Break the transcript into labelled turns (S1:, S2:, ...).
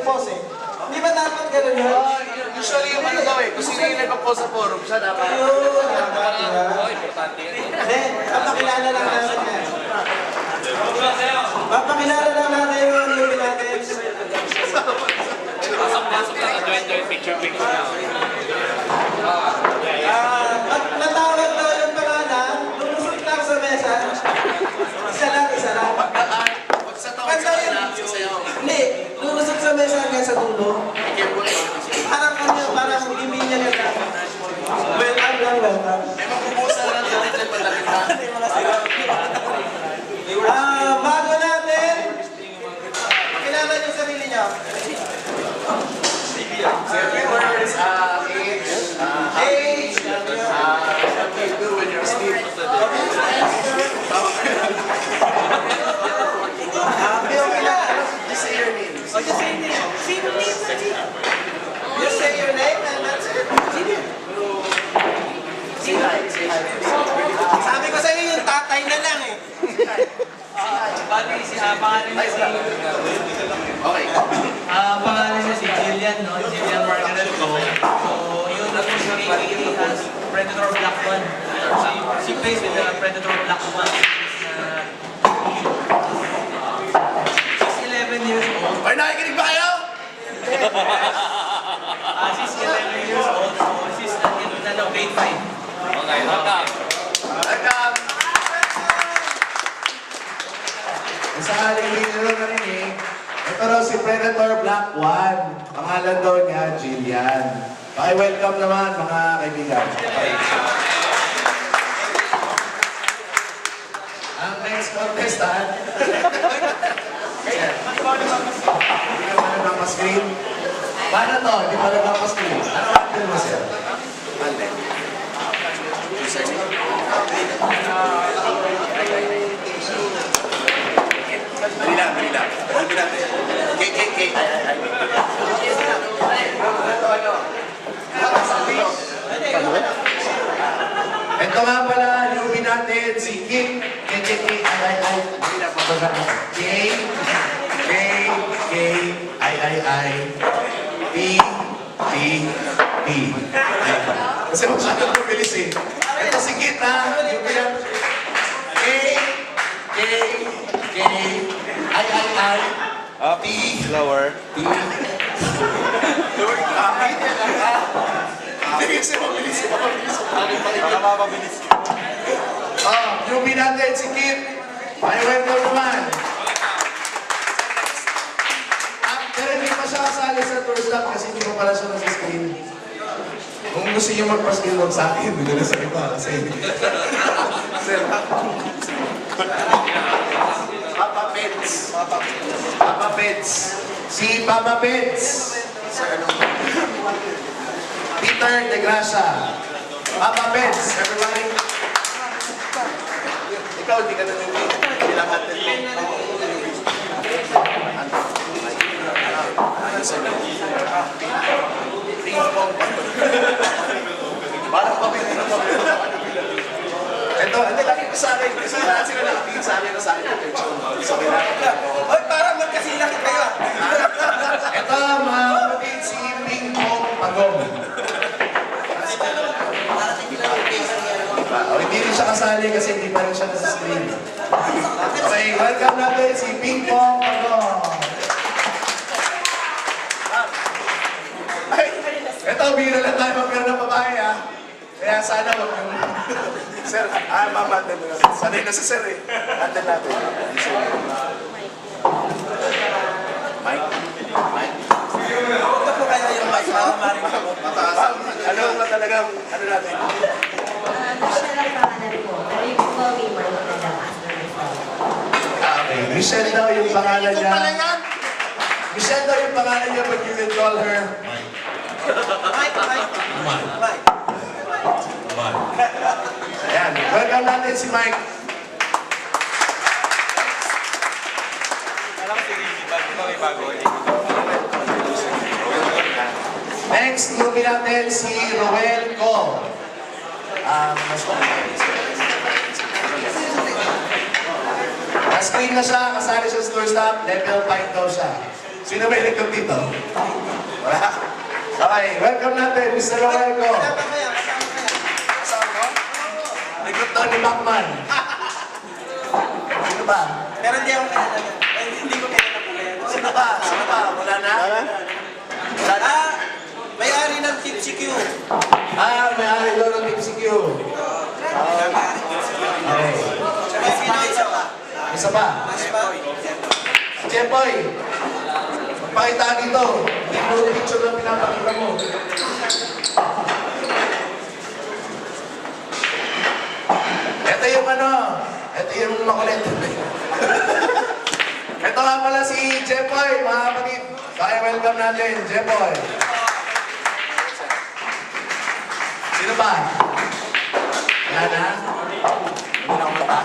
S1: nagpo-pose eh. Hindi ba dapat gano'n yun?
S2: Usually yung ano daw eh, kung sino yung nagpo-post sa forum, siya dapat.
S1: Yun, dapat diba? Importante yun. Hindi, papakilala lang natin yan. Papakilala lang natin yung Illuminates.
S3: Pasok na sa join picture na.
S1: At natawag daw yung pangalan, lumusot lang sa mesa. Isa lang.
S2: Pag sa tawag sa kanila, sasayaw.
S1: Hindi, lumusot sa mesa hanggang sa dulo. Parang hindi niya nila. Welcome lang.
S2: May magbubusa lang natin dyan madaming na.
S1: Bago natin, pakilala niyo sarili niyo.
S2: So your viewers, age, what do you do when you're asleep? Just say your name.
S1: You say your name and that's it.
S2: Say hi.
S1: Sabi ko sa inyo, yung tatay na lang eh.
S4: Bali, pangalan niya si...
S2: Okay.
S4: Pangalan niya si Jillian, no? Jillian Margaret Go. So, yun ako si Ricky as Predator Black One. She plays with the Predator Black One. She's 11 years old.
S2: Ay, nakikinig ba kayo?
S4: She's 11 years old, so she's in grade 5.
S3: Okay, welcome.
S2: Welcome.
S5: Sa aling biniro na rin eh. Ito raw si Predator Black One. Pangalan daw niya, Jillian. Paki-welcome naman mga kaibigan. Ang next contestant. Hindi ka pa nagpapascreen? Paano to? Hindi pa nagpapascreen. Ano natin mo, sir?
S2: Alden. Dali lang. Ano natin? KKK.
S5: Ito nga pala, newbie natin, si Kim. KKK. P. Kasi masyadong mabilis eh. Ito si Kit ha. Newbie natin. P.
S3: Slower.
S2: Hindi kasi mabilis.
S3: Baka mapabilis.
S5: Newbie natin, si Kit. Welcome naman. Pero hindi pa siya kasali sa tour stop kasi hindi ko pala siya nasa screen. Kung gusto niyo magpa-screen, huwag sa akin. Hindi na sa iba kasi.
S2: Sir, Papa Pets.
S5: Si Papa Pets.
S2: Sir, anong...
S5: Peter De Gracia. Papa Pets. Everybody.
S2: Ikaw, hindi ka na newbie. Ilang atin mo. Parang pabili na pabili. Ito, hindi lagi ko sa akin. Kasi lahat sila nakatingin sa akin na sa akin. Sabi na.
S1: Oy, parang magkasilakit kayo.
S5: Ito, mga kapatid, si Ping Pong Pagong. Hindi rin siya kasali kasi hindi pa rin siya nasa screen. Okay, welcome natin si Ping Pong Pagong. Ito, bira lang tayo magkaroon ng babae ha. Kaya sana huwag yung...
S2: Sir, mama, atin mo. Sanay na si Sir eh. Atin natin. Mike?
S1: Huwag na po kaya yung mic para marinig ko.
S2: Mataas. Ano ba talagang, ano natin?
S6: Michelle ang pangalan ko. Pero yung Chloe, Mike na lang after my phone.
S5: Okay, Michelle daw yung pangalan
S2: Ito
S5: niya.
S2: pala yan!
S5: Michelle daw yung pangalan niya, but you can call her
S1: Mike.
S5: Ayan, welcome natin si Mike.
S3: Alam si Ricky, bago
S5: Next, movie natin si Roel Co. Na-screen na siya, kasali siya sa tour stop, level 5 daw siya. Sino may nagkam dito? Wala. Okay, welcome natin, Mr. Romelco.
S1: Kasama kaya, kasama kaya.
S2: Kasama mo?
S5: Nagkam daw ni Bachman. Sino ba?
S1: Pero hindi ako kaya talaga. Hindi ko kaya na po kaya.
S2: Sino ba? Sino ba? Wala na?
S1: Ah, may-ari ng Team CQ.
S5: May-ari daw ng Team CQ. Okay.
S1: Tsaka sino isa pa?
S5: Isa pa.
S1: Mas pa?
S5: Jempoy, magpakita dito. Hindi mo yung picture na pinapakita mo. Ito yung ito yung makulit. Ito nga pala si Jempoy, mga kapatid. Kaya welcome natin, Jempoy. Sino ba? Yan na? Hindi na ako mata.